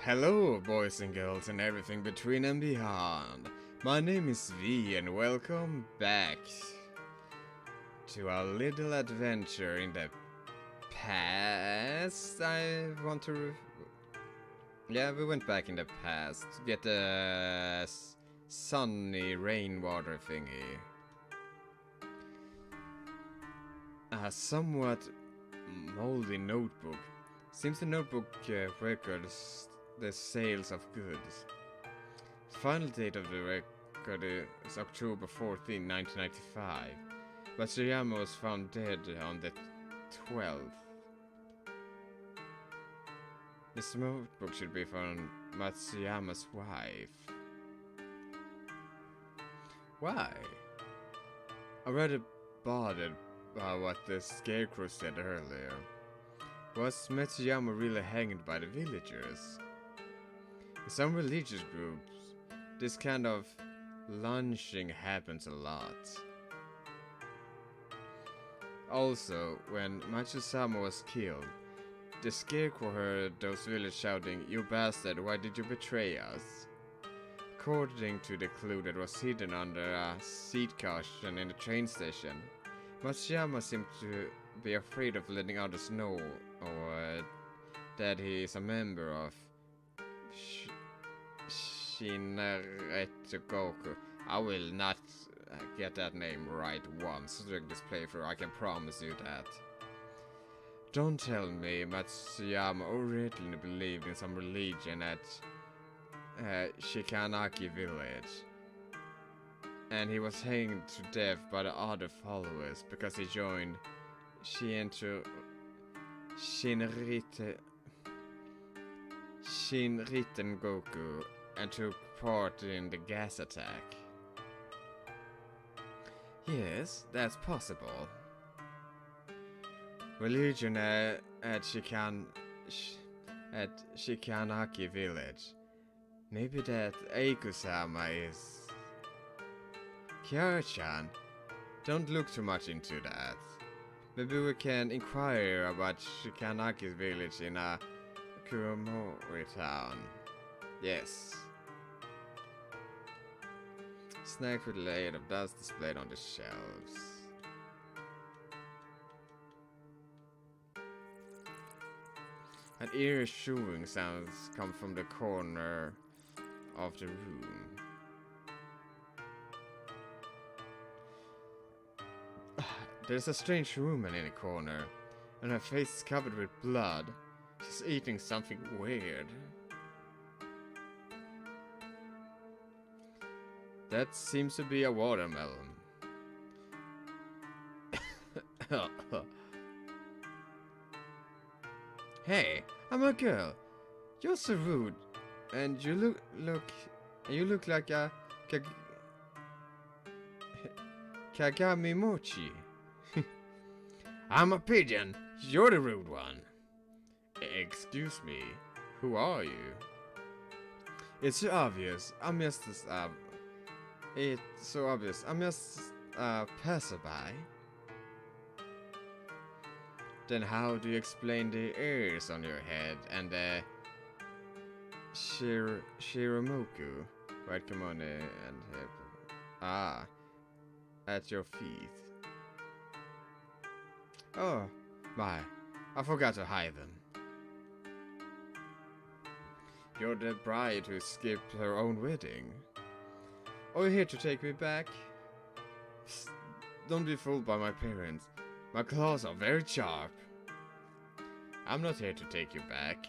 Hello, boys and girls, and everything between and beyond. My name is V, and welcome back to a little adventure in the past. Yeah, we went back in the past to get a sunny rainwater thingy. A somewhat moldy notebook. Seems the notebook records the sales of goods. The final date of the record is October 14, 1995, but Matsuyama was found dead on the 12th. This notebook should be from Matsuyama's wife. Why? I'm rather bothered by what the scarecrow said earlier. Was Matsuyama really hanged by the villagers? In some religious groups, this kind of lynching happens a lot. Also, when Matsuyama was killed, the scarecrow heard those villagers shouting, "You bastard, why did you betray us?" According to the clue that was hidden under a seat cushion in the train station, Matsuyama seemed to be afraid of letting others know that he is a member of Shinretsugoku. I will not get that name right once during this playthrough, I can promise you that. Don't tell me Matsuyama originally believed in some religion at Shikanaki village, and he was hanged to death by the other followers because he joined Shinriten Goku and took part in the gas attack. Yes, that's possible. Religion at Shikanaki village. Maybe that Eikusama is... Kiara-chan, don't look too much into that. Maybe we can inquire about Shikanaki village in a Kuromori town. Yes. Snacks with a layer of dust displayed on the shelves. An eerie shooing sounds come from the corner of the room. There's a strange woman in the corner, and her face is covered with blood. She's eating something weird. That seems to be a watermelon. Hey, I'm a girl. You're so rude, and you look like a Kagami Mochi. I'm a pigeon. You're the rude one. Excuse me. Who are you? It's so obvious. It's so obvious. I'm just a passerby. Then how do you explain the ears on your head and the Shiramoku, white kimono and hip? Ah, at your feet. Oh, my. I forgot to hide them. You're the bride who skipped her own wedding. Are you here to take me back? Psst, don't be fooled by my parents. My claws are very sharp. I'm not here to take you back.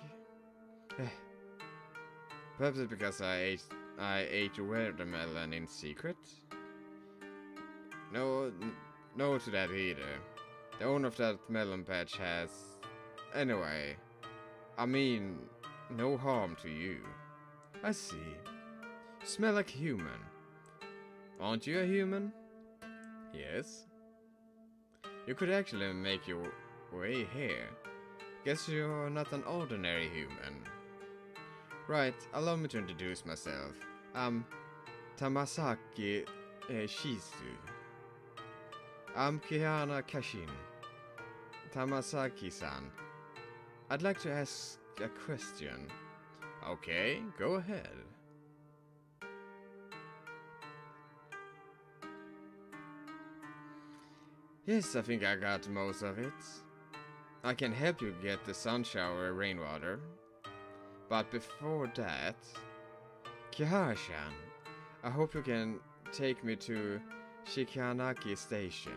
Perhaps it's because I ate your watermelon in secret? No to that either. The owner of that melon patch has... Anyway, I mean, no harm to you. I see. You smell like a human. Aren't you a human? Yes. You could actually make your way here. Guess you're not an ordinary human. Right, allow me to introduce myself. I'm Tamasaki Shizu. I'm Kihana Kashin. Tamasaki-san. I'd like to ask a question. Okay, go ahead. Yes, I think I got most of it. I can help you get the sun shower rainwater. But before that, Kihara-chan, I hope you can take me to Shikanaki Station.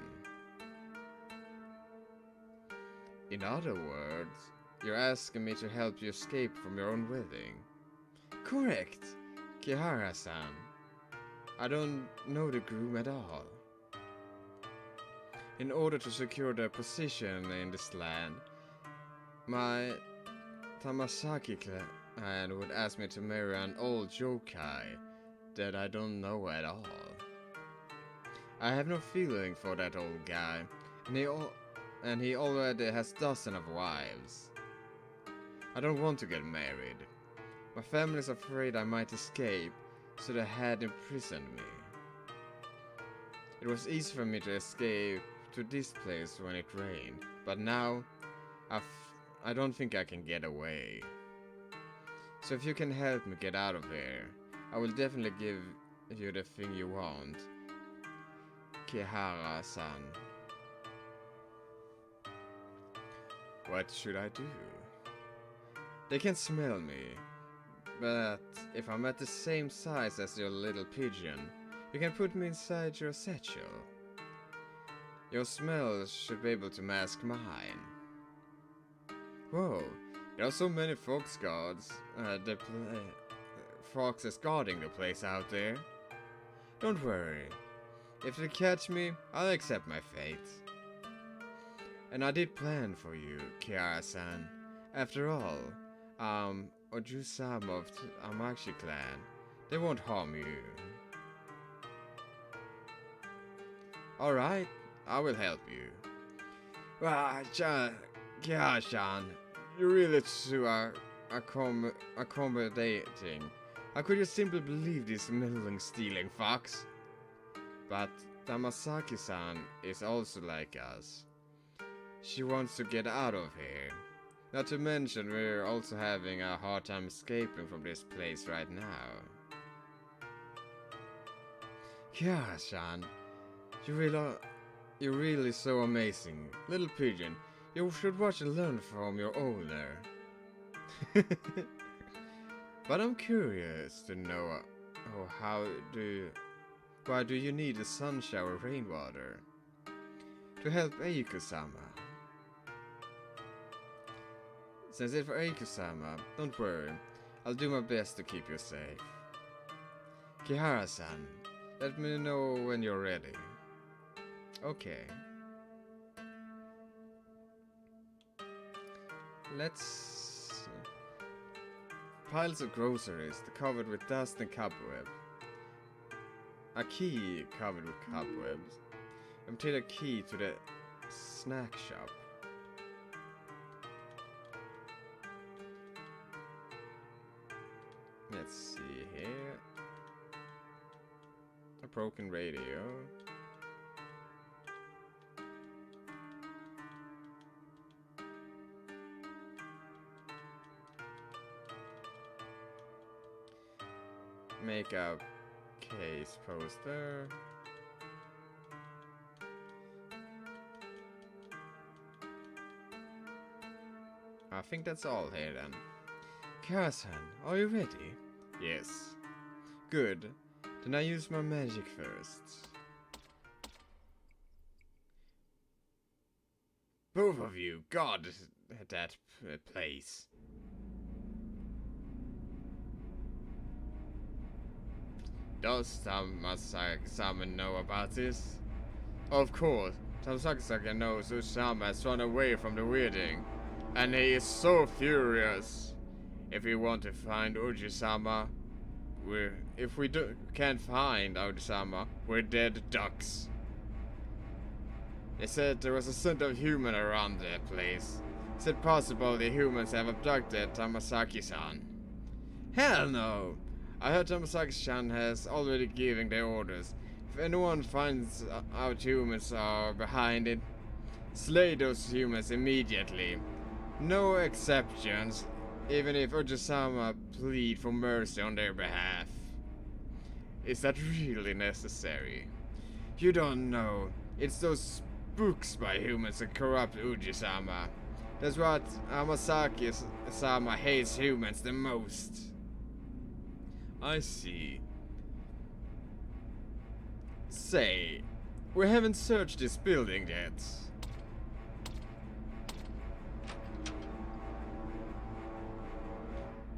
In other words, you're asking me to help you escape from your own wedding. Correct, Kihara-san. I don't know the groom at all. In order to secure their position in this land, my Tamasaki clan would ask me to marry an old yokai that I don't know at all. I have no feeling for that old guy, and he already has dozens of wives. I don't want to get married. My family is afraid I might escape, so they had imprisoned me. It was easy for me to escape to this place when it rained, but now I don't think I can get away. So if you can help me get out of here, I will definitely give you the thing you want, Kihara-san. What should I do? They can smell me, but if I'm at the same size as your little pigeon, you can put me inside your satchel. Your smell should be able to mask mine. Whoa, there are so many foxes guarding the place out there. Don't worry, if they catch me, I'll accept my fate. And I did plan for you, Kihara-san. After all, Oju-sama of Amashi clan, they won't harm you. Alright, I will help you. Wow, Kihara-san, you're really too accommodating. How could you simply believe this meddling, stealing fox? But Tamasaki-san is also like us. She wants to get out of here. Not to mention we're also having a hard time escaping from this place right now. Kihara-san, you're really so amazing. Little pigeon, you should watch and learn from your owner. But I'm curious to know why do you need the sun shower rainwater? To help Eiko-sama. Since it's for Eiko-sama, don't worry, I'll do my best to keep you safe. Kihara-san, let me know when you're ready. Okay. Let's... Piles of groceries covered with dust and cobwebs. A key covered with cobwebs. Obtain a key to the snack shop. Let's see here. A broken radio. Makeup case poster. I think that's all here then. Kihara-san, are you ready? Yes. Good. Then I use my magic first. Both of you, guard that place. Does Tamasaki-sama know about this? Of course, Tamasaki-sama knows Usama has run away from the wedding, and he is so furious. If we want to find Uji-sama, if we can't find Uji-sama, we're dead ducks. They said there was a scent of human around that place. Is it possible the humans have abducted Tamasaki-san? Hell no! I heard Tamasaki-san has already given their orders. If anyone finds out humans are behind it, slay those humans immediately. No exceptions. even if Ujisama plead for mercy on their behalf. Is that really necessary? You don't know. It's those books by humans that corrupt Ujisama. That's what Hamasaki-sama hates humans the most. I see. Say, we haven't searched this building yet.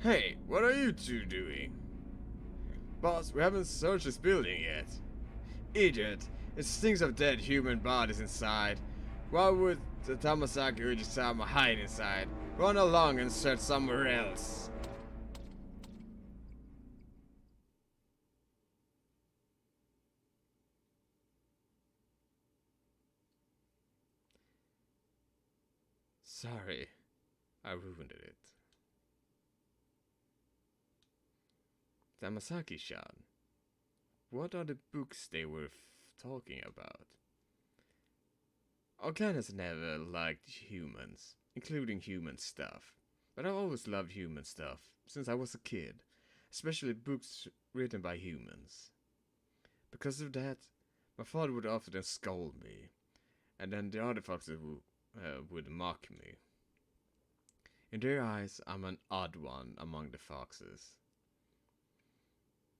Hey, what are you two doing? Boss, we haven't searched this building yet. Idiot, it stinks of dead human bodies inside. Why would the Tamasaki Ujisama hide inside? Run along and search somewhere else. Sorry, I ruined it. Tamasaki-chan, what are the books they were talking about? Our clan has never liked humans, including human stuff. But I've always loved human stuff, since I was a kid. Especially books written by humans. Because of that, my father would often scold me. And then the other foxes would mock me. In their eyes, I'm an odd one among the foxes.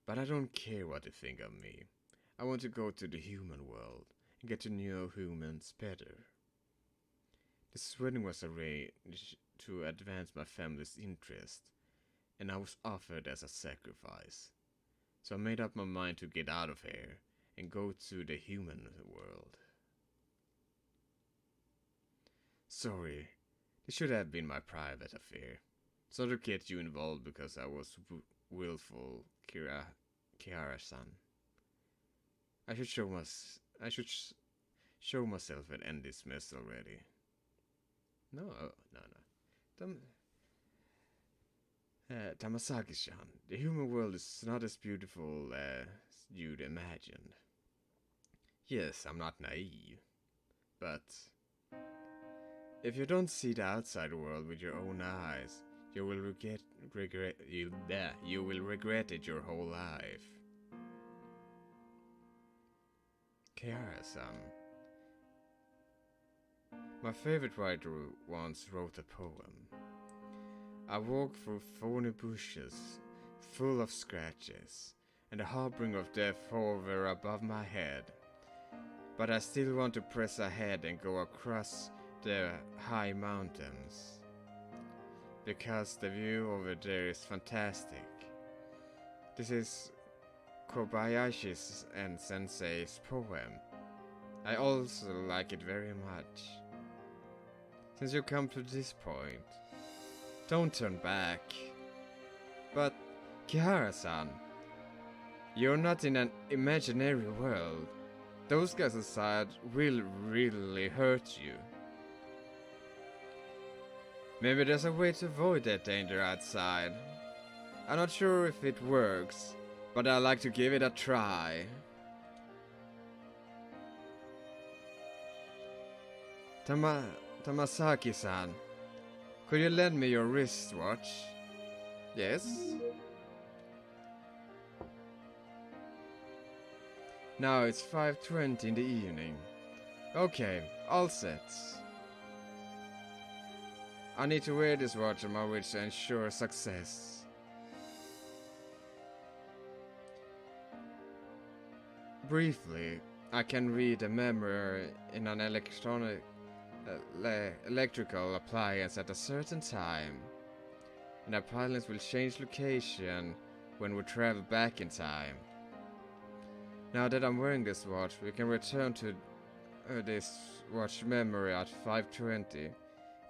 But I don't care what they think of me. I want to go to the human world and get to know humans better. This wedding was arranged to advance my family's interest, and I was offered as a sacrifice. So I made up my mind to get out of here and go to the human world. Sorry, this should have been my private affair. Sorry to get you involved because I was willful, Kiara-san. I should show myself and end this mess already. No. Tamasaki-chan, the human world is not as beautiful as you'd imagined. Yes, I'm not naive, but if you don't see the outside world with your own eyes, you will regret it your whole life. Kiara-san, my favorite writer once wrote a poem. I walk through thorny bushes, full of scratches, and the harbinger of death hover above my head. But I still want to press ahead and go across the high mountains, because the view over there is fantastic. This is Kobayashi's and Sensei's poem. I also like it very much. Since you come to this point, don't turn back. But Kihara-san, you're not in an imaginary world. Those guys outside will really hurt you. Maybe there's a way to avoid that danger outside. I'm not sure if it works, but I'd like to give it a try. Tamasaki-san, could you lend me your wristwatch? Yes? Now it's 5:20 in the evening. Okay, all set. I need to wear this watch on my wrist to ensure success. Briefly, I can read a memory in an electrical appliance at a certain time. And the appliance will change location when we travel back in time. Now that I'm wearing this watch, we can return to this watch memory at 5:20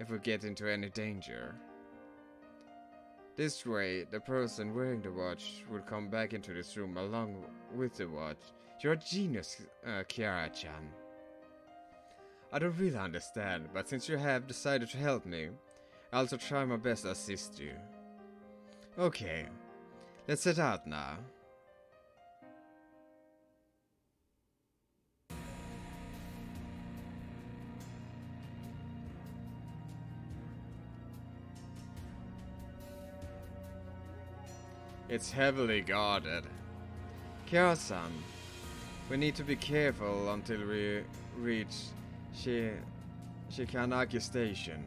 if we get into any danger. This way, the person wearing the watch will come back into this room along with the watch. You're a genius, Kiara-chan. I don't really understand, but since you have decided to help me, I'll also try my best to assist you. Okay, let's set out now. It's heavily guarded. Kira-san, we need to be careful until we reach Shikanaki Station.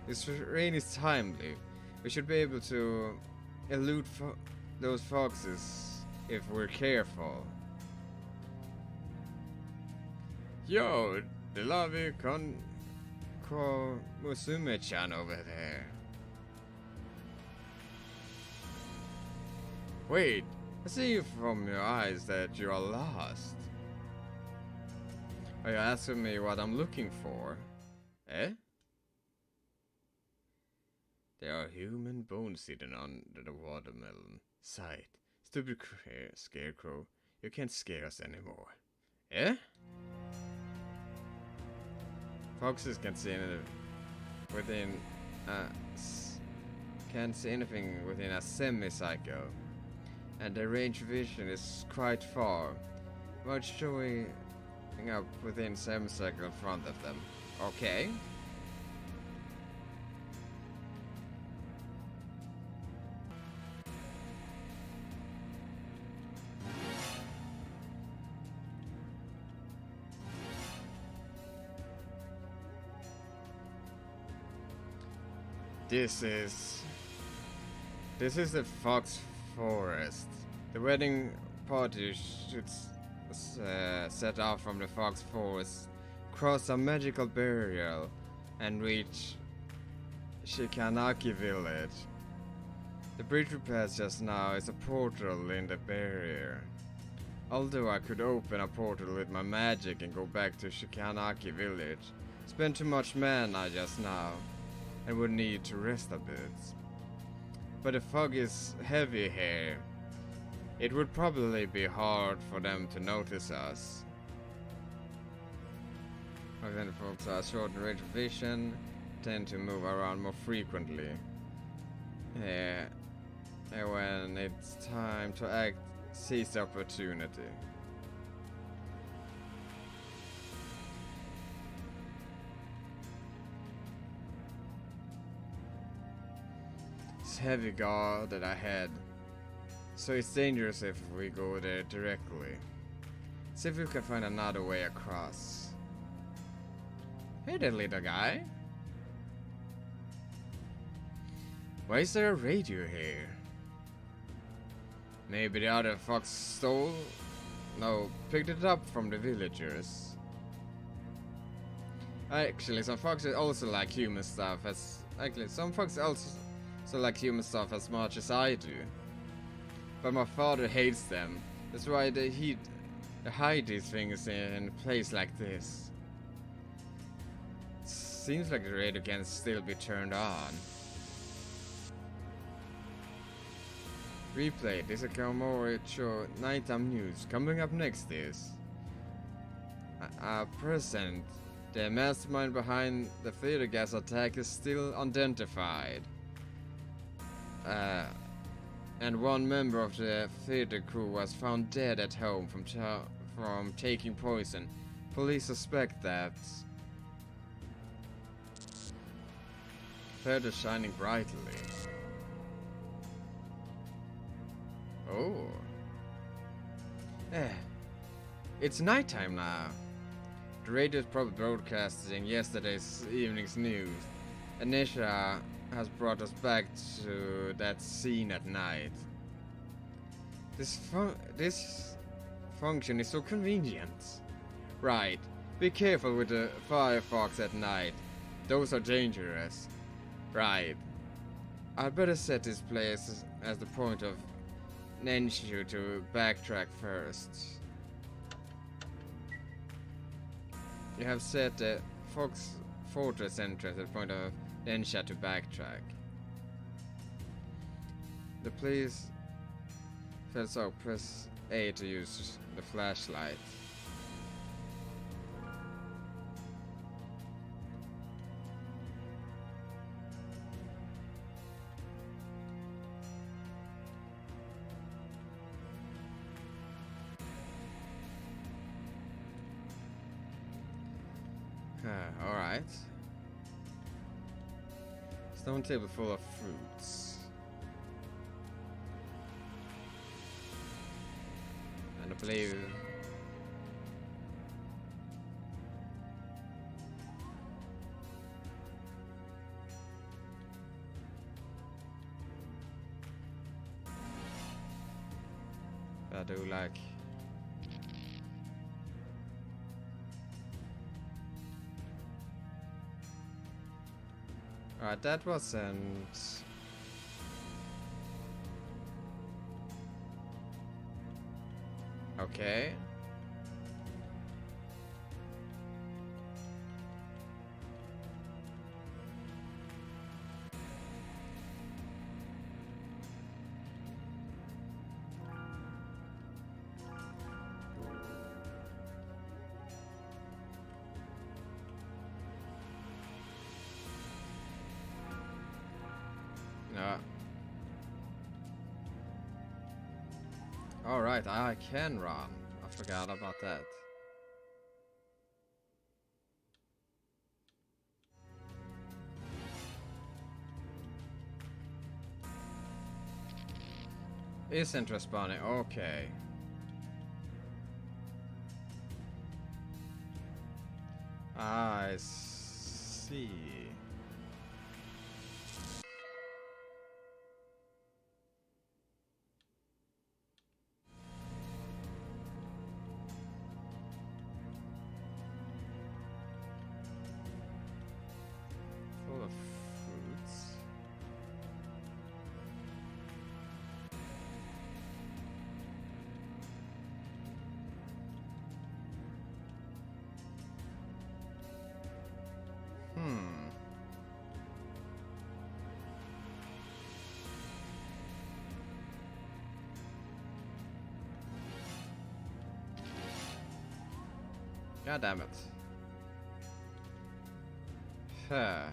This rain is timely. We should be able to elude those foxes if we're careful. Yo, the lovely Musume-chan over there. Wait, I see from your eyes that you are lost. Are you asking me what I'm looking for? Eh? There are human bones sitting under the watermelon. Sight. Stupid scarecrow. You can't scare us anymore. Eh? Foxes can't see anything within a semi-cycle, and their range of vision is quite far, much showing up within semi-cycle in front of them. Okay. This is the Fox Forest. The wedding party should set off from the Fox Forest, cross a magical barrier, and reach Shikanaki village. The bridge we passed just now is a portal in the barrier. Although I could open a portal with my magic and go back to Shikanaki village, spent too much mana just now, and would need to rest a bit. But the fog is heavy here. It would probably be hard for them to notice us. When the folks are short in range of vision, tend to move around more frequently. And when it's time to act, seize the opportunity. It's heavy guarded ahead, so it's dangerous if we go there directly. See if we can find another way across. Hey there, little guy. Why is there a radio here? Maybe the other fox picked it up from the villagers. Actually, some foxes also like human stuff some foxes also like human stuff as much as I do. But my father hates them. That's why they hide these things in a place like this. Seems like the radio can still be turned on. Replay. This is Kamorio nighttime news. Coming up next is present. The mastermind behind the theater gas attack is still unidentified. And one member of the theater crew was found dead at home from taking poison. Police suspect that. Feathers shining brightly. Oh. It's nighttime now. The radio is probably broadcasting yesterday's evening's news. Anisha has brought us back to that scene at night. This function is so convenient. Right. Be careful with the firefox at night. Those are dangerous. Right. I'd better set this place as the point of Nenshu to backtrack first. You have set the Fox Fortress entrance at the point of Nensha to backtrack. The police felt so. Press A to use the flashlight. Alright. Stone table full of fruits. And I believe... I do like... Alright, that wasn't... Okay. No. Alright, I can run. I forgot about that. Isn't responding. Okay. I see. Full of fruits. God damn it. Huh.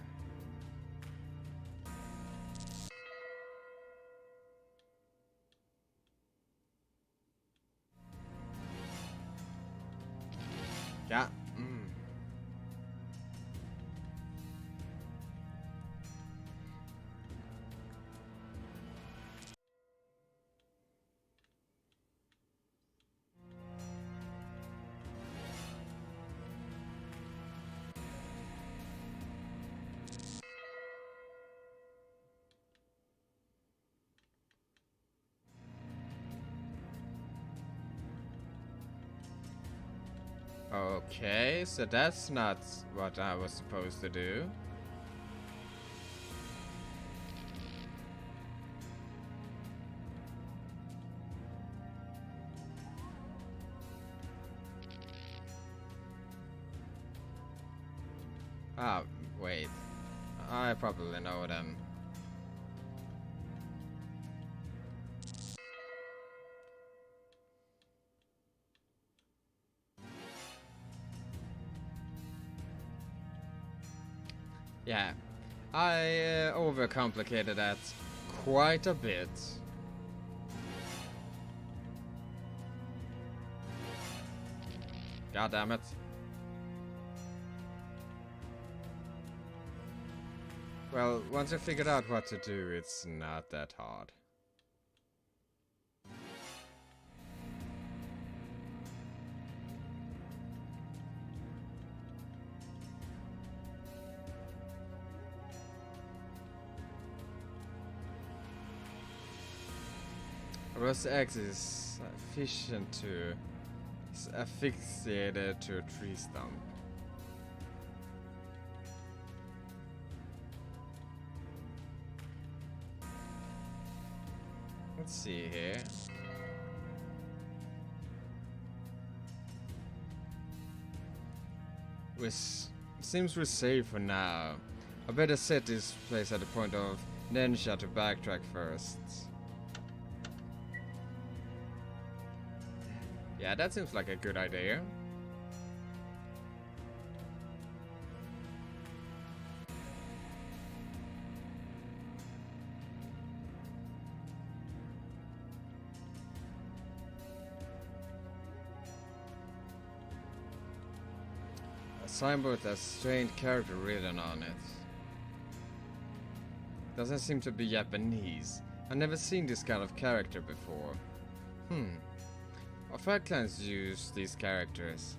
Yeah. Okay, so that's not what I was supposed to do. Ah, wait. I probably know them. Yeah, I overcomplicated that quite a bit. God damn it. Well, once I figured out what to do, it's not that hard. Rust X is efficient to... asphyxiated to a tree stump. Let's see here. Seems we're safe for now. I better set this place at the point of Nensha to backtrack first. Yeah, that seems like a good idea. A signboard with a strange character written on it. Doesn't seem to be Japanese. I've never seen this kind of character before. Fat clans use these characters.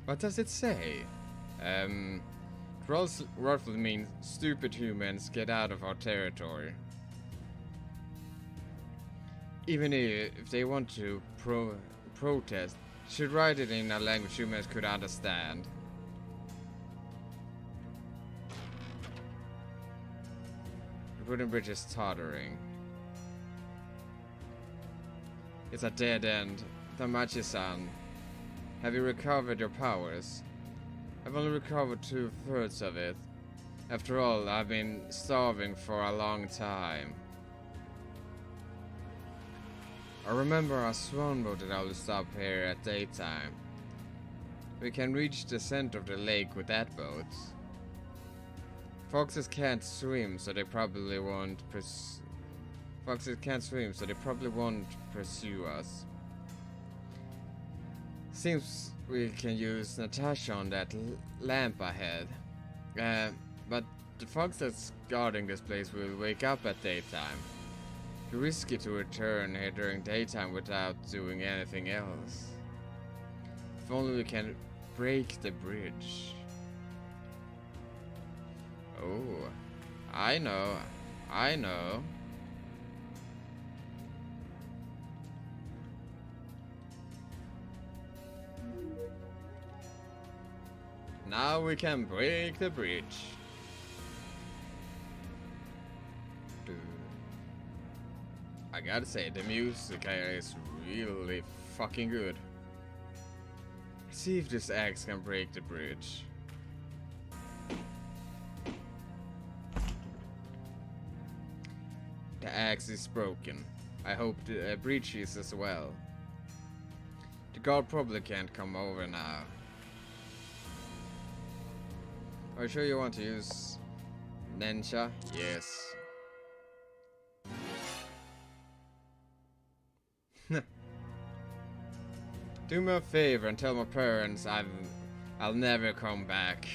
What does it say? Roughly means stupid humans get out of our territory. Even if they want to protest, should write it in a language humans could understand. The wooden bridge is tottering. It's a dead end. Tamachi-san, have you recovered your powers? I've only recovered 2/3 of it. After all, I've been starving for a long time. I remember a swan boat that I will stop here at daytime. We can reach the center of the lake with that boat. Foxes can't swim, so they probably won't pursue us. Seems we can use Natasha on that lamp ahead. But the fox that's guarding this place will wake up at daytime. It's risky to return here during daytime without doing anything else. If only we can break the bridge. Oh, I know. Now we can break the bridge. I gotta say, the music here is really fucking good. Let's see if this axe can break the bridge. The axe is broken. I hope the bridge is as well. The guard probably can't come over now. Are you sure you want to use Nensha? Yes. Do me a favor and tell my parents I'll never come back.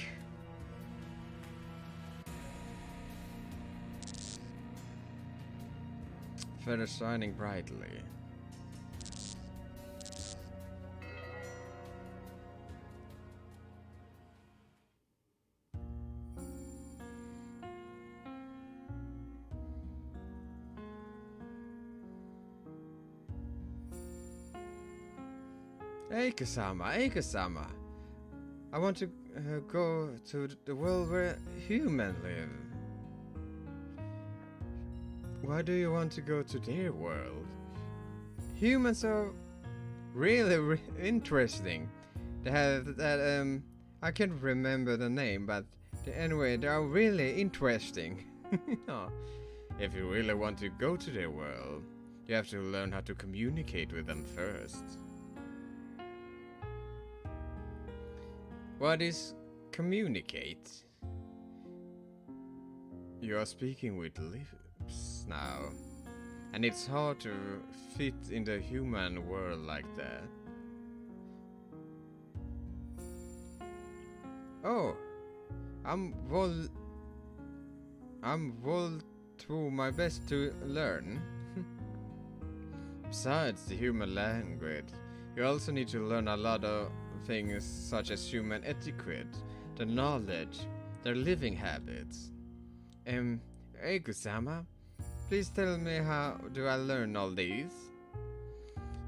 Feathers shining brightly. Eika-sama. I want to go to the world where humans live. Why do you want to go to their world? Humans are really interesting. They have that I can't remember the name, but anyway, they are really interesting. If you really want to go to their world, you have to learn how to communicate with them first. What is communicate? You are speaking with lips now, and it's hard to fit in the human world like that. Oh, I'm will do my best to learn. Besides the human language, you also need to learn a lot of things such as human etiquette, the knowledge, their living habits. Eika-sama, please tell me how do I learn all these?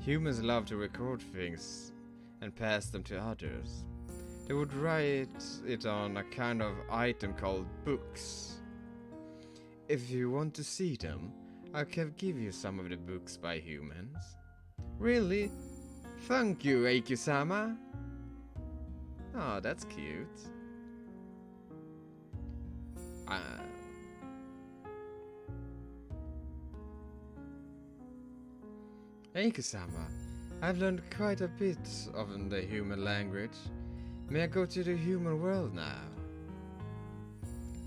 Humans love to record things and pass them to others. They would write it on a kind of item called books. If you want to see them, I can give you some of the books by humans. Really? Thank you, Eika-sama. Oh, that's cute. Eika-sama, I've learned quite a bit of the human language. May I go to the human world now?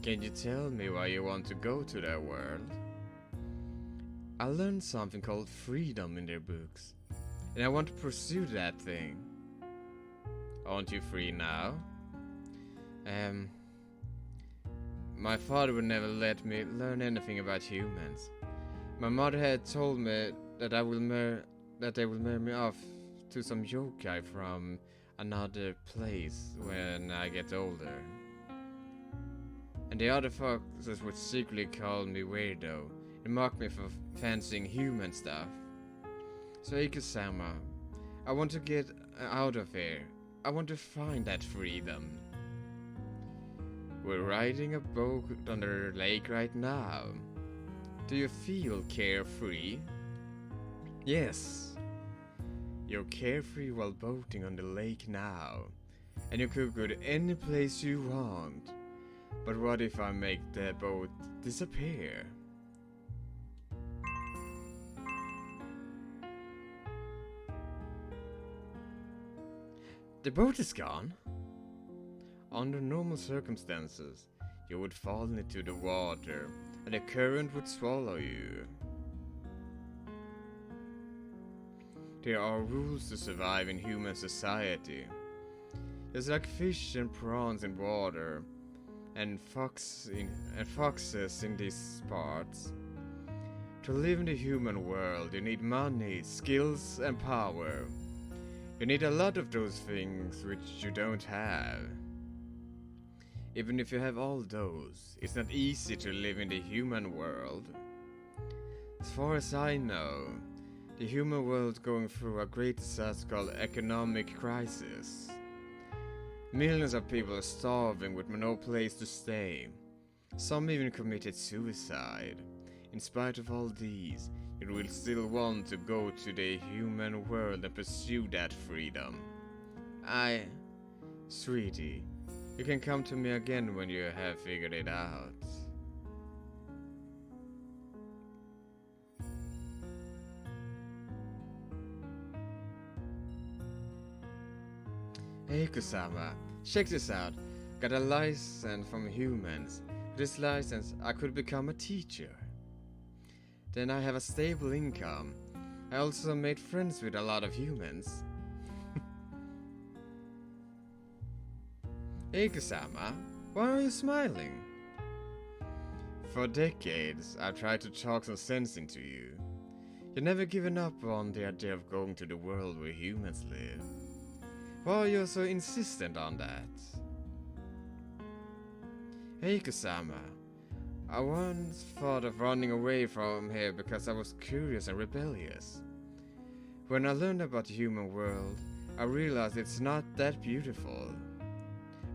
Can you tell me why you want to go to their world? I learned something called freedom in their books, and I want to pursue that thing. Aren't you free now? My father would never let me learn anything about humans. My mother had told me that they will marry me off to some yokai from another place when I get older. And the other foxes would secretly call me weirdo and mock me for fancying human stuff. So Eiko-sama, I want to get out of here. I want to find that freedom. We're riding a boat on the lake right now. Do you feel carefree? Yes. You're carefree while boating on the lake now, and you could go to any place you want. But what if I make the boat disappear? The boat is gone? Under normal circumstances, you would fall into the water and the current would swallow you. There are rules to survive in human society. Just like fish and prawns in water, and foxes in these parts. To live in the human world, you need money, skills, and power. You need a lot of those things which you don't have. Even if you have all those, it's not easy to live in the human world. As far as I know, the human world going through a great disaster called economic crisis. Millions of people are starving with no place to stay. Some even committed suicide. In spite of all these, you will still want to go to the human world and pursue that freedom. Sweetie, you can come to me again when you have figured it out. Hey Kusama, check this out. Got a license from humans. With this license, I could become a teacher. Then I have a stable income. I also made friends with a lot of humans. Hey Kusama, why are you smiling? For decades, I've tried to talk some sense into you. You've never given up on the idea of going to the world where humans live. Why are you so insistent on that? Hey Kusama, I once thought of running away from here because I was curious and rebellious. When I learned about the human world, I realized it's not that beautiful.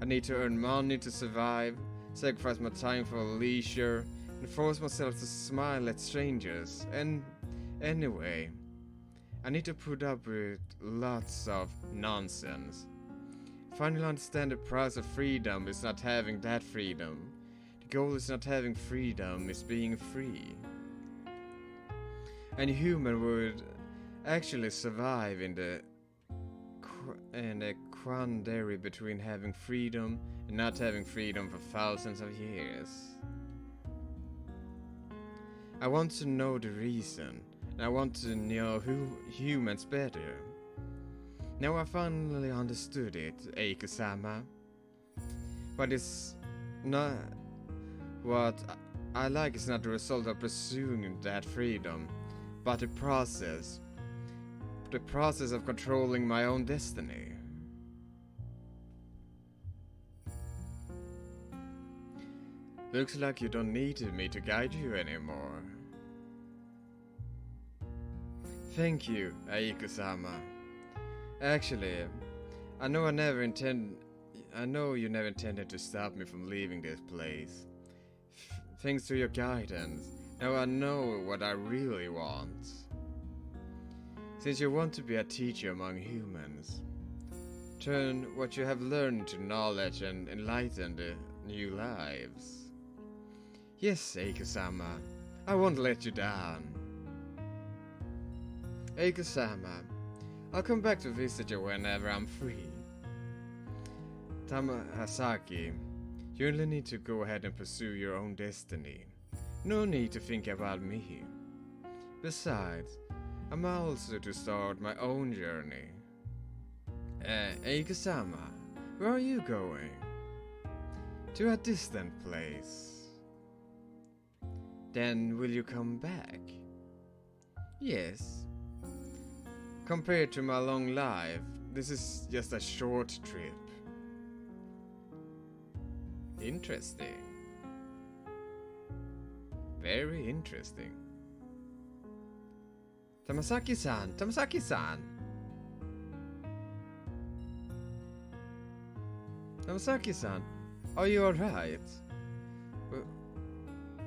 I need to earn money to survive, sacrifice my time for leisure, and force myself to smile at strangers. And anyway, I need to put up with lots of nonsense. Finally understand the price of freedom is not having that freedom. The goal is not having freedom, it's being free. And a human would actually survive in the quandary between having freedom and not having freedom for thousands of years. I want to know the reason. I want to know humans better. Now I finally understood it, Eiko-sama. But it's not what I like is not the result of pursuing that freedom, but the process. The process of controlling my own destiny. Looks like you don't need me to guide you anymore. Thank you, Eiko-sama. Actually, I know you never intended to stop me from leaving this place. Thanks to your guidance, now I know what I really want. Since you want to be a teacher among humans, turn what you have learned into knowledge and enlighten the new lives. Yes, Eiko-sama, I won't let you down. Eiko-sama, I'll come back to visit you whenever I'm free. Tamahasaki, you only need to go ahead and pursue your own destiny. No need to think about me. Besides, I'm also to start my own journey. Eiko-sama, where are you going? To a distant place. Then will you come back? Yes. Compared to my long life, this is just a short trip. Interesting. Very interesting. Tamasaki-san! Tamasaki-san! Tamasaki-san, are you alright?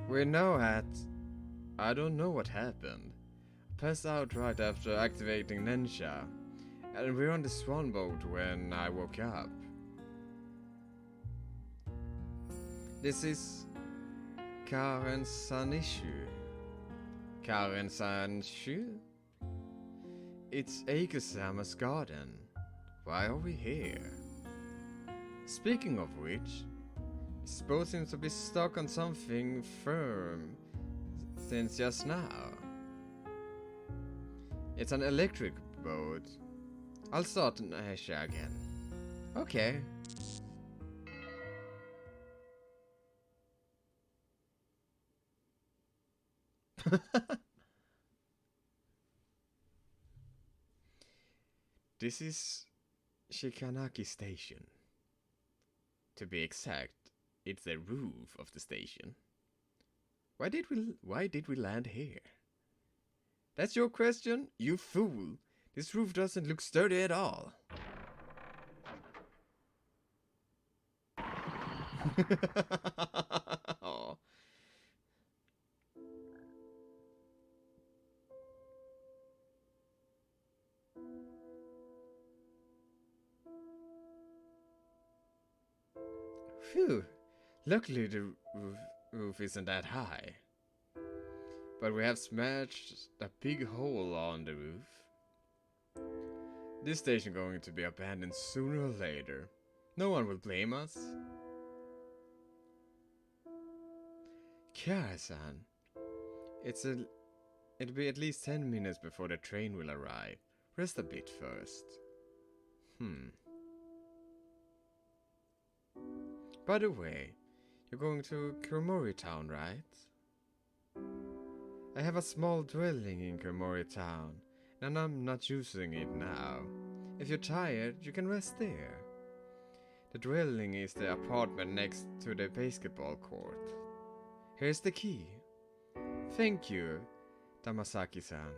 We're now at... I don't know what happened. Passed out right after activating Nensha, and we're on the swan boat when I woke up. This is Karen-san-ishu. Karen-san-shu? It's Eiko-sama's garden. Why are we here? Speaking of which, this boat seems to be stuck on something firm since just now. It's an electric boat. I'll start Nensha again. Okay. This is Shikanaki Station. To be exact, it's the roof of the station. Why did we land here? That's your question? You fool! This roof doesn't look sturdy at all. Oh. Phew. Luckily the roof isn't that high. But we have smashed a big hole on the roof. This station going to be abandoned sooner or later. No one will blame us. Kiara-san, it'll be at least 10 minutes before the train will arrive. Rest a bit first. By the way, you're going to Kuromori Town, right? I have a small dwelling in Kuromori Town, and I'm not using it now. If you're tired, you can rest there. The dwelling is the apartment next to the basketball court. Here's the key. Thank you, Tamasaki-san.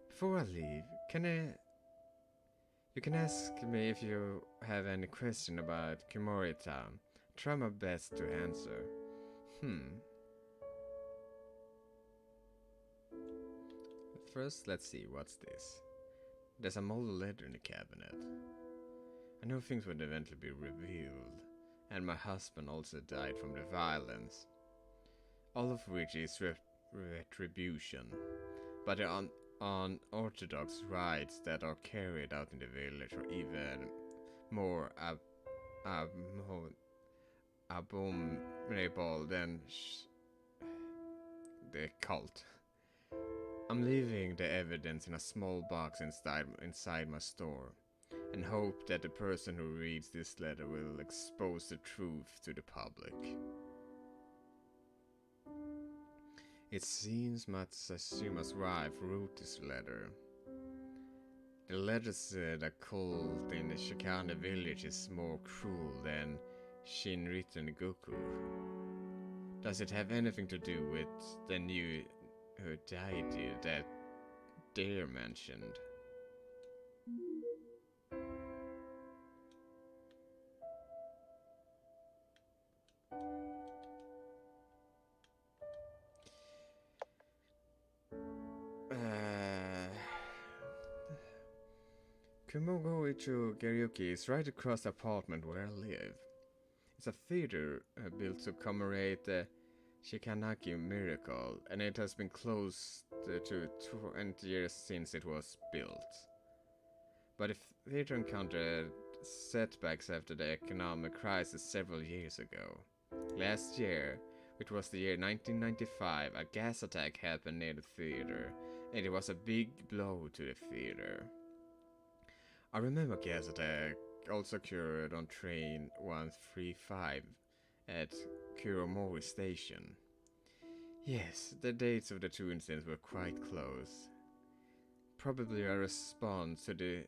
Before I leave, you can ask me if you have any question about Kuromori Town. Try my best to answer. First, let's see, what's this? There's a molded letter in the cabinet. I know things would eventually be revealed, and my husband also died from the violence. All of which is retribution, but the unorthodox rites that are carried out in the village are even more abominable than the cult. I'm leaving the evidence in a small box inside my store, and hope that the person who reads this letter will expose the truth to the public. It seems Matsuma's wife wrote this letter. The letter said a cult in the Shikane village is more cruel than Shinriten Goku. Does it have anything to do with the new deity that Dare mentioned? Kumogo-icho Karaoke is right across the apartment where I live. It's a theater built to commemorate the Shikanaki miracle, and it has been closed to 20 years since it was built. But the theater encountered setbacks after the economic crisis several years ago. Last year, which was the year 1995, a gas attack happened near the theater, and it was a big blow to the theater. I remember gas attack also occurred on train 135 at Kuromori station. Yes, the dates of the two incidents were quite close. Probably a response to the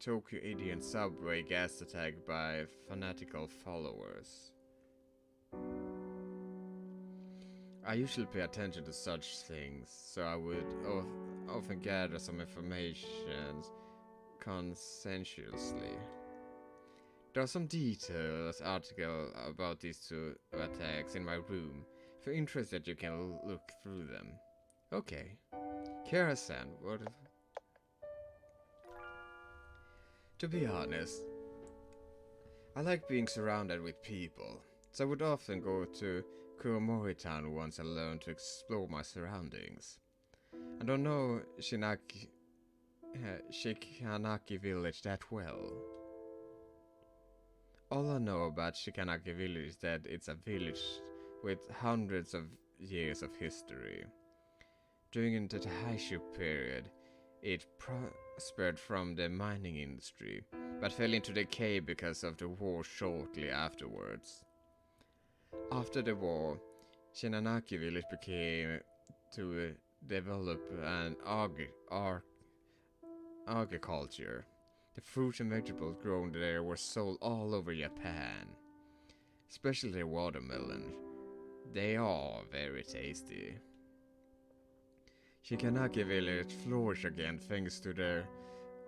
Tokyo Indian subway gas attack by fanatical followers. I usually pay attention to such things, so I would often gather some information consensuously. There are some details article about these two attacks in my room. If you're interested, you can look through them. Okay. Kara-san, what? To be honest, I like being surrounded with people, so I would often go to Kuromori-town once alone to explore my surroundings. I don't know Shikanaki village that well. All I know about Shikanaki village is that it's a village with hundreds of years of history. During the Taisho period, it prospered from the mining industry, but fell into decay because of the war shortly afterwards. After the war, Shinanaki village became to develop an agriculture. The fruits and vegetables grown there were sold all over Japan, especially the watermelon. They are very tasty. Shikanaki village flourished again thanks to their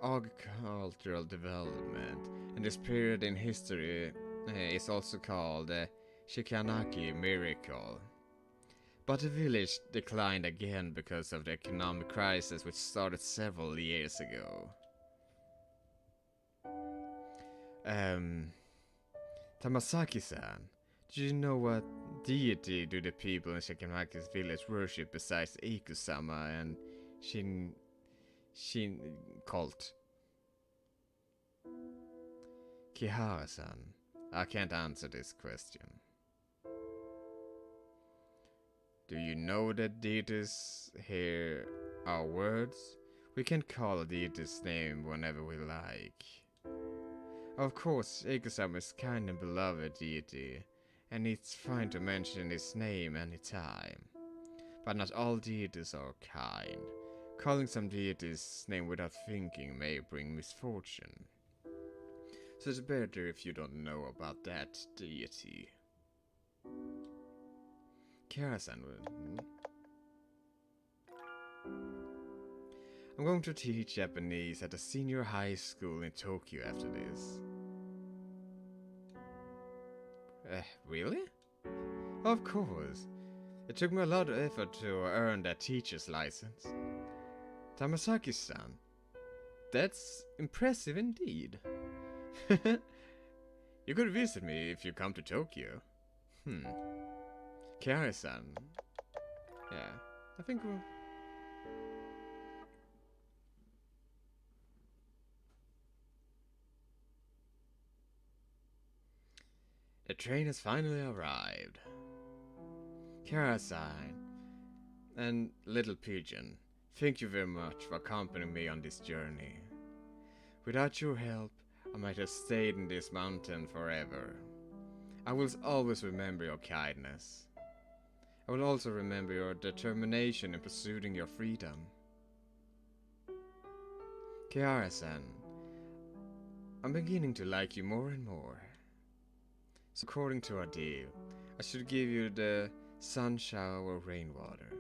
agricultural development, and this period in history is also called the Shikanaki miracle. But the village declined again because of the economic crisis which started several years ago. Tamasaki-san, do you know what deity do the people in Shikamaki's village worship besides Ikusama and Shin cult? Kihara-san, I can't answer this question. Do you know that deities hear our words? We can call a deity's name whenever we like. Of course, Ikusama is kind and beloved deity, and it's fine to mention his name anytime. But not all deities are kind. Calling some deity's name without thinking may bring misfortune. So it's better if you don't know about that deity. Kara-san, I'm going to teach Japanese at a senior high school in Tokyo after this. Really? Of course. It took me a lot of effort to earn that teacher's license. Tamasaki-san, that's impressive indeed. You could visit me if you come to Tokyo. Kari-san. Yeah, I think we'll... The train has finally arrived. Kara-san and Little Pigeon, thank you very much for accompanying me on this journey. Without your help, I might have stayed in this mountain forever. I will always remember your kindness. I will also remember your determination in pursuing your freedom. Kiara-san, I'm beginning to like you more and more. So according to our deal, I should give you the sun shower rainwater.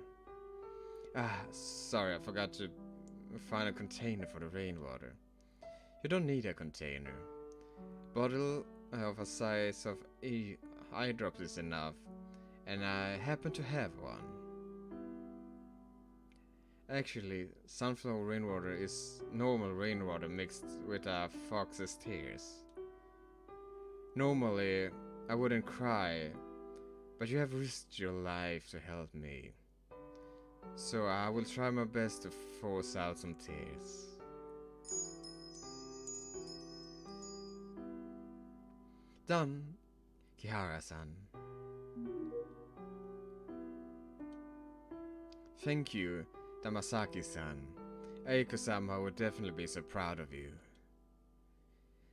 Sorry, I forgot to find a container for the rainwater. You don't need a container. Bottle of a size of eye drops is enough, and I happen to have one. Actually, sunflower rainwater is normal rainwater mixed with a fox's tears. Normally, I wouldn't cry, but you have risked your life to help me. So I will try my best to force out some tears. Done, Kihara-san. Thank you, Tamasaki-san. Eiko-sama would definitely be so proud of you.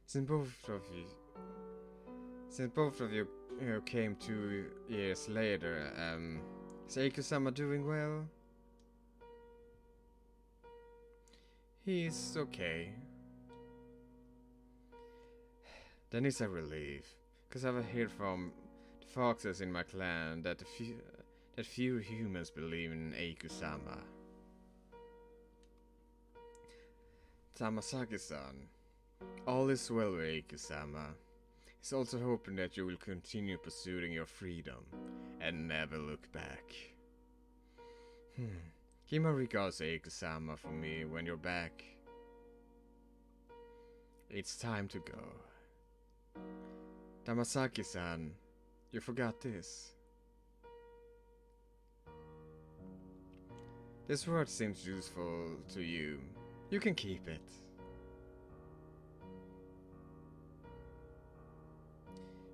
Since both of you came 2 years later, Is Eiku-sama doing well? He's okay. Then it's a relief, cause I've heard from the foxes in my clan that few humans believe in Eiku-sama. Tamasaki-san, all is well with Eiku-sama. He's also hoping that you will continue pursuing your freedom and never look back. Give my regards to Eiku-sama for me when you're back. It's time to go. Tamasaki-san, you forgot this. This word seems useful to you. You can keep it.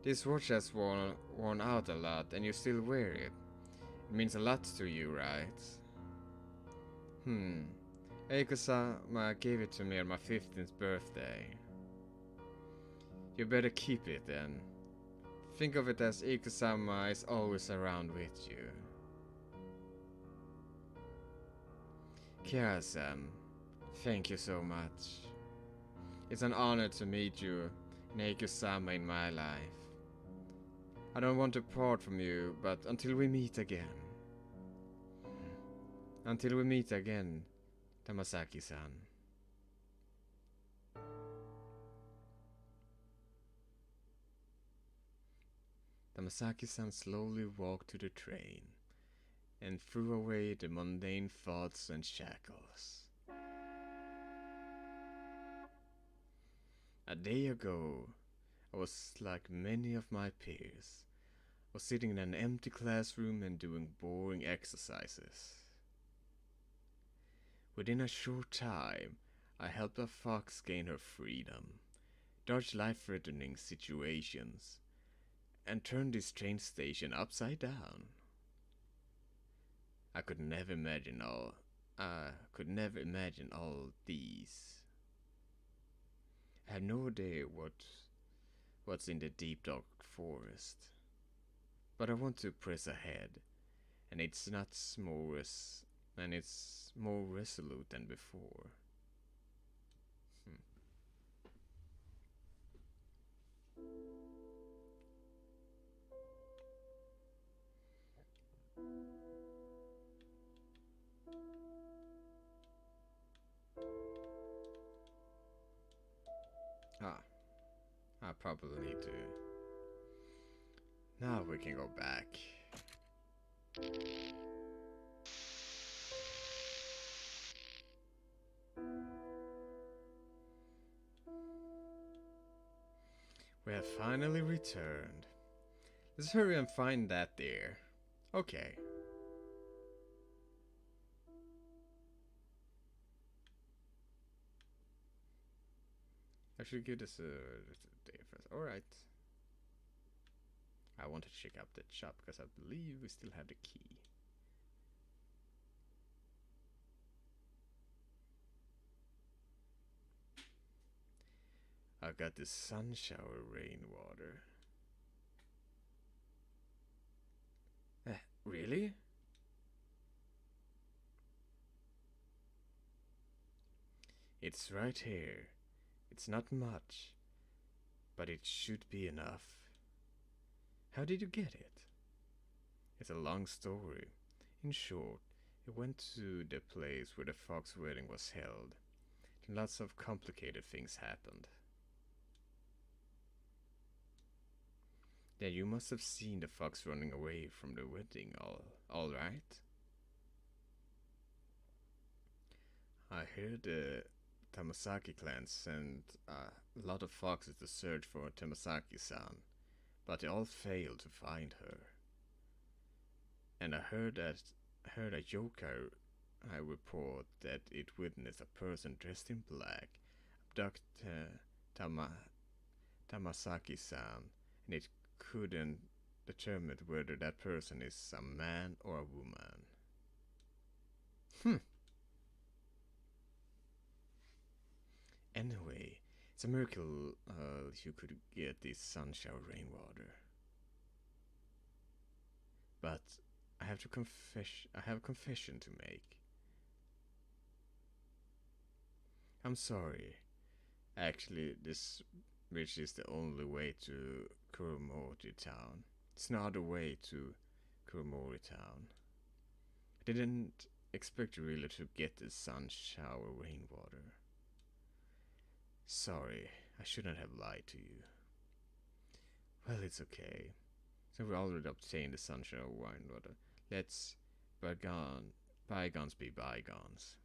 This watch has worn out a lot and you still wear it. It means a lot to you, right? Eiku-sama gave it to me on my 15th birthday. You better keep it then. Think of it as Eiku-sama is always around with you. Kira-san, thank you so much. It's an honor to meet you and Eiku-sama in my life. I don't want to part from you, but until we meet again. Until we meet again, Tamasaki-san. Tamasaki-san slowly walked to the train and threw away the mundane thoughts and shackles. A day ago, I was like many of my peers, was sitting in an empty classroom and doing boring exercises. Within a short time, I helped a fox gain her freedom, dodge life-threatening situations, and turn this train station upside down. I could never imagine all these. I have no idea what's in the deep dark forest. But I want to press ahead, and it's more resolute than before. I probably need to. Now we can go back. We have finally returned. Let's hurry and find that there. Okay. I should give this a day first. Alright. I want to check out that shop because I believe we still have the key. I got the sun shower rainwater. Really? It's right here. It's not much, but it should be enough. How did you get it? It's a long story. In short, it went to the place where the fox wedding was held, and lots of complicated things happened. Then you must have seen the fox running away from the wedding, all right? I heard the Tamasaki clan sent a lot of foxes to search for Tamasaki-san, but they all failed to find her. And I heard a yokai report that it witnessed a person dressed in black abduct Tamasaki-san, and it couldn't determine whether that person is a man or a woman. Anyway, it's a miracle you could get this sun shower rainwater. But I have a confession to make. I'm sorry. Actually, this bridge is the only way to Kuromori town. It's not a way to Kuromori town. I didn't expect you really to get the sun shower rainwater. Sorry, I shouldn't have lied to you. Well, it's okay. So we already obtained the sun shower rainwater. Let's bygones be bygones.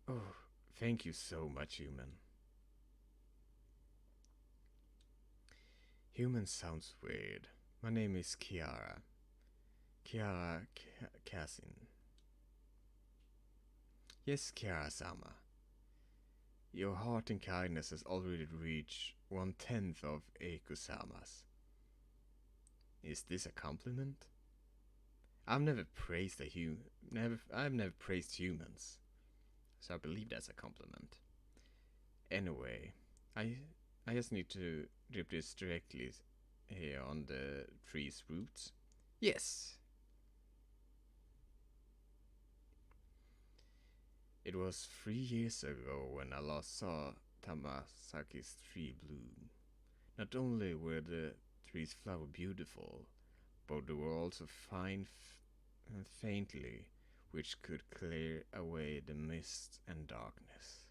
Oh, thank you so much, human. Human sounds weird. My name is Kiara. Kiara Kasin. Yes, Kiara-sama. Your heart and kindness has already reached 1/10 of Eiko-sama's. Is this a compliment? I've never praised humans, so I believe that's a compliment. Anyway, I just need to drip this directly here on the tree's roots. Yes. It was 3 years ago when I last saw Tamasaki's tree bloom. Not only were the tree's flowers beautiful, but they were also fine faintly, which could clear away the mist and darkness.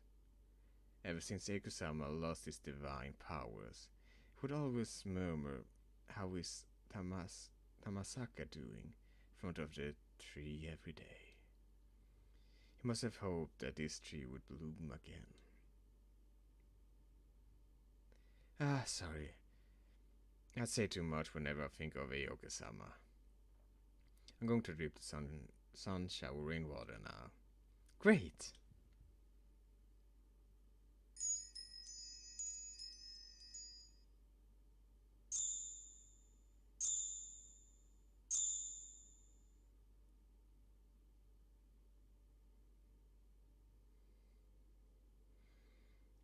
Ever since Eiko-sama lost his divine powers, he would always murmur, "How is Tamasaka doing?" in front of the tree every day. He must have hoped that this tree would bloom again. Sorry. I say too much whenever I think of Eiko-sama. I'm going to drip the sun shower rainwater now. Great!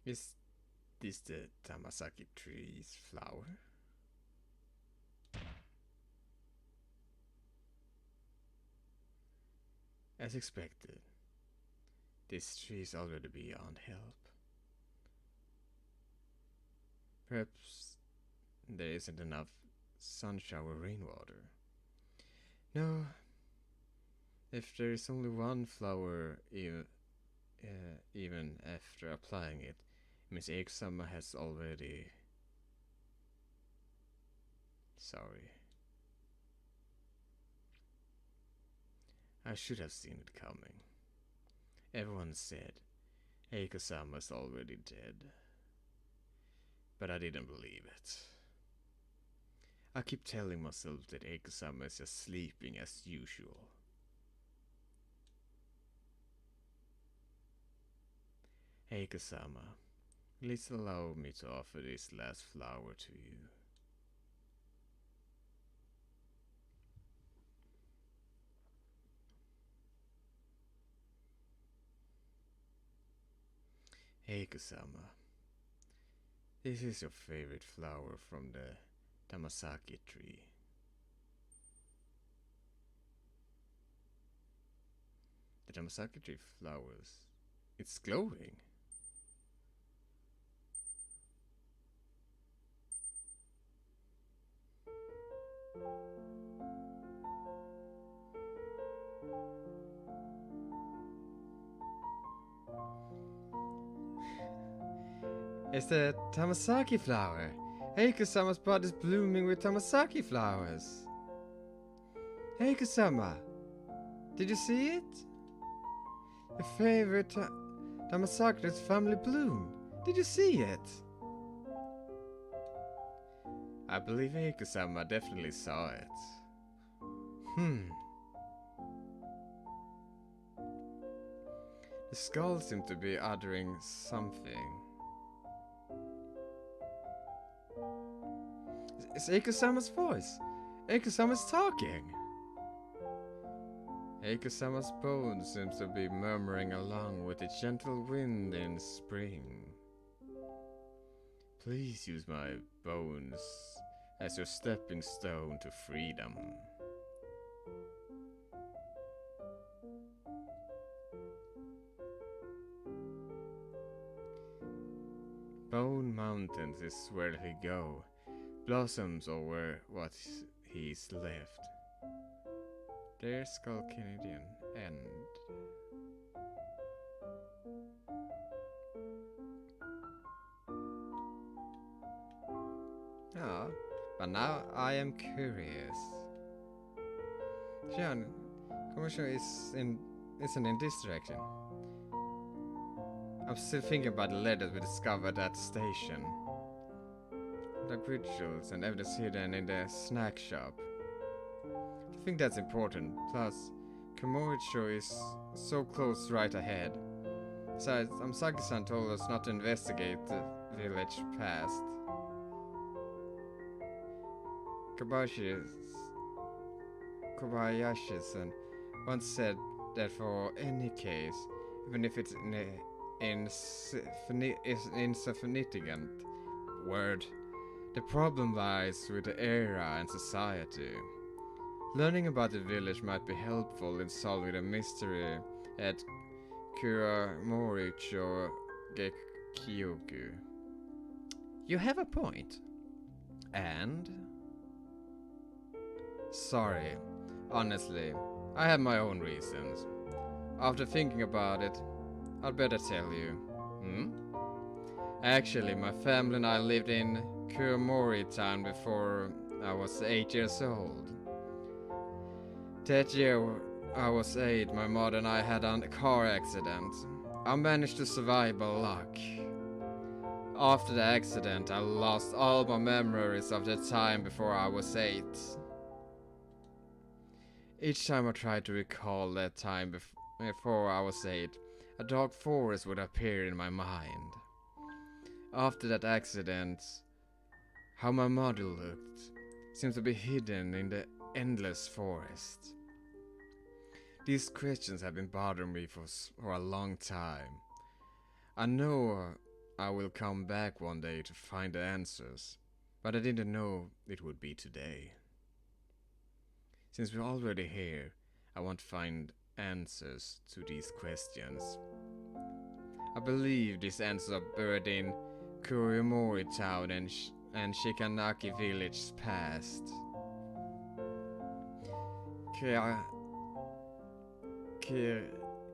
Is this the Tamasaki tree's flower? As expected, this tree is already beyond help. Perhaps there isn't enough sun shower rainwater. No, if there is only one flower, even after applying it, Miss Eiko-sama has already... Sorry. I should have seen it coming. Everyone said Eiko-sama's already dead. But I didn't believe it. I keep telling myself that Eiko-sama is just sleeping as usual. Eiko-sama, please allow me to offer this last flower to you. Eiko-sama, this is your favorite flower from the Tamasaki tree. The Tamasaki tree flowers. It's glowing. It's the Tamasaki flower. Eiko-sama's bud is blooming with Tamasaki flowers. Eiko-sama, did you see it? Your favorite Tamasaki's family bloom. Did you see it? I believe Eiko-sama definitely saw it. The skull seemed to be uttering something. It's Eiko-sama's voice. Eiko-sama's talking. Eiko-sama's bones seems to be murmuring along with the gentle wind in spring. Please use my bones as your stepping stone to freedom. Bone Mountains is where he go. Blossoms over what he's left. There's Skull Canadian end. Ah, but now I am curious. John, commercial isn't in this direction. I'm still thinking about the letters we discovered at the station. Like rituals and evidence hidden in the snack shop. I think that's important. Plus, Komoricho is so close right ahead. Besides, Amsaki-san told us not to investigate the village past. Kobayashi-san once said that for any case, even if it's insignificant word, the problem lies with the era and society. Learning about the village might be helpful in solving the mystery at Kuramoricho Gekkyoku. You have a point. And? Sorry. Honestly, I have my own reasons. After thinking about it, I'd better tell you. Actually, my family and I lived in Kuramori town before I was 8 years old. That year I was 8, my mother and I had a car accident. I managed to survive by luck. After the accident, I lost all my memories of the time before I was 8. Each time I tried to recall that time before I was 8, a dark forest would appear in my mind. After that accident, how my mother looked seemed to be hidden in the endless forest. These questions have been bothering me for a long time. I know I will come back one day to find the answers, but I didn't know it would be today. Since we're already here, I want to find answers to these questions. I believe these answers are buried in Kurimori town and Shikanaki village past.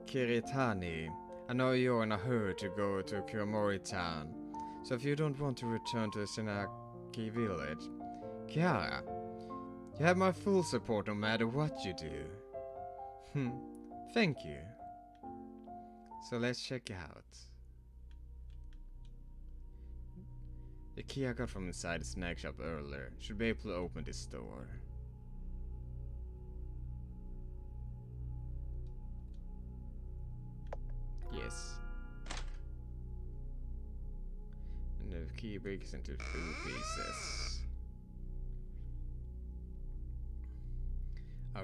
Kiritani, I know you're in a hurry to go to Kurimori town, so if you don't want to return to Shinaki village, Kiara, you have my full support no matter what you do. Thank you. So let's check out. The key I got from inside the snack shop earlier should be able to open this door. Yes. And the key breaks into 2 pieces. I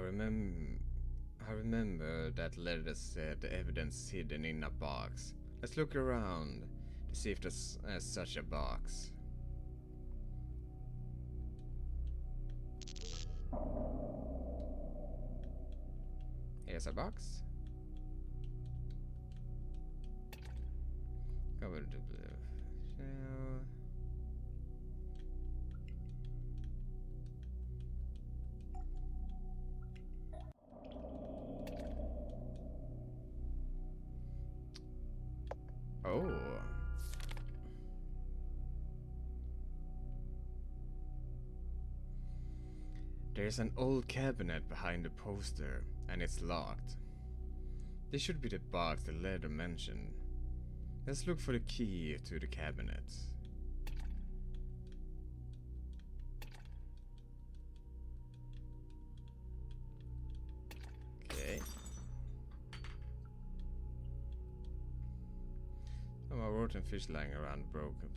remember that letter said the evidence hidden in a box. Let's look around to see if there's such a box. Here's a box. Cover the blue shell. Oh. There's an old cabinet behind the poster, and it's locked. This should be the box the letter mentioned. Let's look for the key to the cabinet. Okay. Some more rotten fish lying around broken.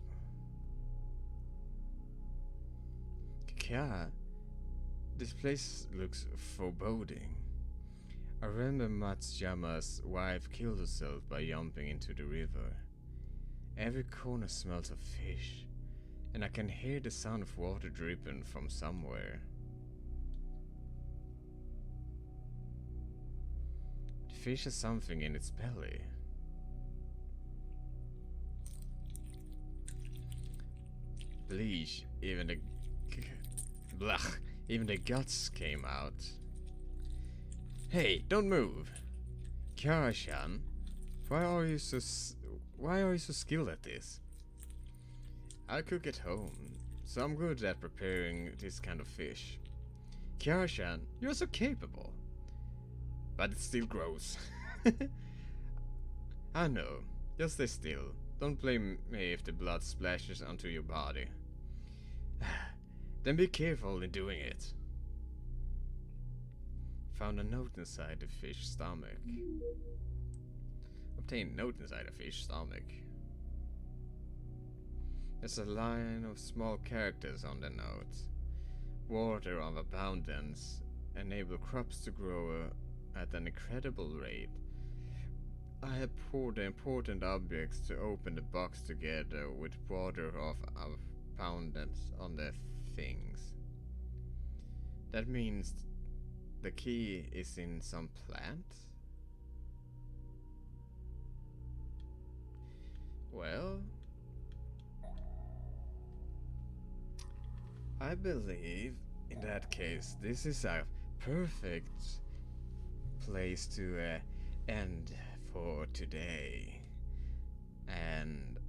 Yeah, this place looks foreboding. I remember Matsuyama's wife killed herself by jumping into the river. Every corner smells of fish, and I can hear the sound of water dripping from somewhere. The fish has something in its belly. Bleach, even the blech, even the guts came out. Hey, don't move! Kara-chan, why are you so skilled at this? I cook at home, so I'm good at preparing this kind of fish. Kara-chan, you're so capable. But it's still gross. I know, just stay still. Don't blame me if the blood splashes onto your body. Then be careful in doing it. Found a note inside the fish's stomach. Obtained note inside a fish's stomach. There's a line of small characters on the note. Water of abundance enable crops to grow at an incredible rate. I have poured the important objects to open the box together with water of abundance on the things. That means the key is in some plant? Well, I believe in that case this is a perfect place to end for today. And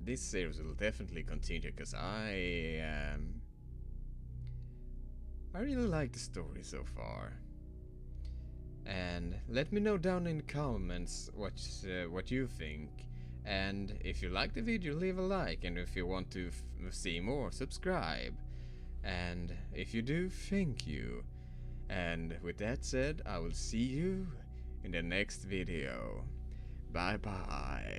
this series will definitely continue because I really like the story so far. And let me know down in the comments what you think. And if you like the video, leave a like, and if you want to see more, subscribe. And if you do, thank you. And with that said, I will see you in the next video. Bye bye.